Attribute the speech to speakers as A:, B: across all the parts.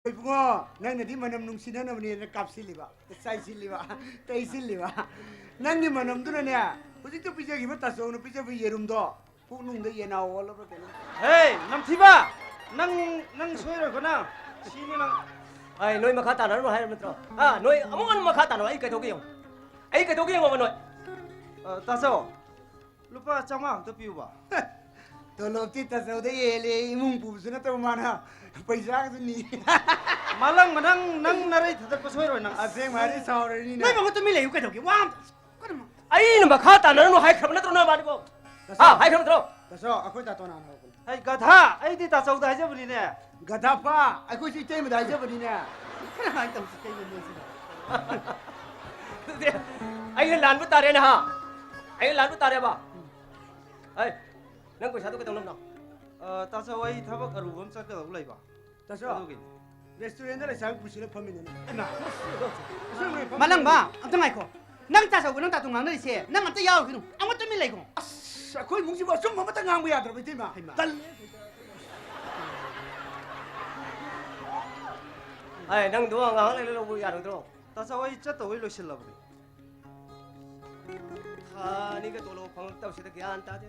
A: 이쁘고 낭네 디만남 농시나는 분이 값실리바 사이실리바 테이실리바 낭네 만남도네 호직도 비자기만 따서 오늘 비자비 예름도 북농도 예나오라 그러네
B: 헤이 남티바 낭 소리를 거나 시니랑
C: ai nói mà khát tàn nó hay lắm rồi nói ông mà khát tàn nó ấy cái đâu kia mà nói
B: 따서 루파 장마 더 비우봐
A: 돌롭지 따서 예리 뭉 부스나 또 많아 पैसा नि
B: 말랑 낭 나라에 다들 소리로 낭
A: 아생 말이 사오르니
D: 너희 먹고 또 밀래 육개 저기 와
C: ấy mà khát tàn nó hay khắp nó tôi nói mà đi cô hay khắp nó
A: 그래서 아코이 다 떠나 나고
B: 헤이 가다 아이디 다 저기다 해줘버리네
A: 가다파 아코이 시스템이 다 잊어버리네
D: 그래 안 땀 쓰게 이거
C: anh làm với ta đây nè hả anh làm với ta đây bà ấy nâng của sao tôi cái tông lâm nào
B: 따서 와이 타박 가루범 쌀까 올라이봐
A: 그래서 레스토랑에 장 부시는 범인은 나
D: 말랑 봐 어떤 아이코 낭 따서 그냥 따tung 안 너리세 낭한테 야오 그놈 아무것도 밀래 이거
A: 아코이 뭉치 뭐 좀 뭐부터 간 거야 들어 비티마 달
C: ấy nâng đũa ngang lên lâu bây giờ được rồi
B: 따서 와이 짰다 왜 이러실라 그래
C: 아 니가 돌로 방을 따고 시다 그안 따대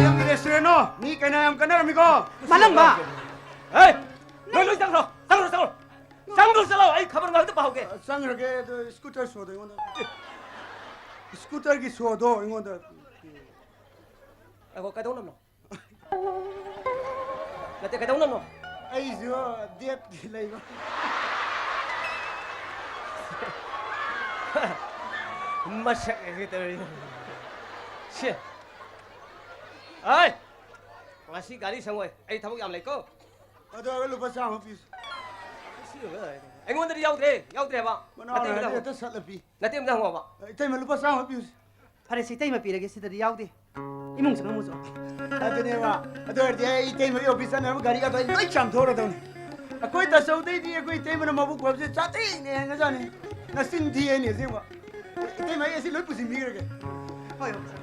A: yang restoran ni kena yang kena amigo
D: 말랑 봐
C: 에이 너희 상으로 살아 아이 가버는 거 어떻게 봐오게
A: 상르게 그 스쿠터 소도 이거는 스쿠터 기 소도 이거는
C: 아이고 cái đông nó là cái đông nó
A: ai giờ điệp thì lấy nó
C: mà sợ cái tới 씨 ấy ngasi gari xong rồi ai thằng làm lại cô
A: ở đó lúc bắt sang office
C: anh muốn đi giao thế bà
A: mà nó là để sát lập
C: là tiêm ra ngõ bà
A: thế mà lúc bắt sang office
D: 파레 시테이마 비르게 시더리 야오디 이몽정 아무죠
A: 아드네 와 아들 이 테이마 office 나 가리가 더 이거 참 돌아다니 아 거기 다 서울대 거기 테이마는 뭐 보고 없이 짜증 내 하잖아 나 신디에 내 생각 테이마 예시 를 무슨 미그게
D: 어여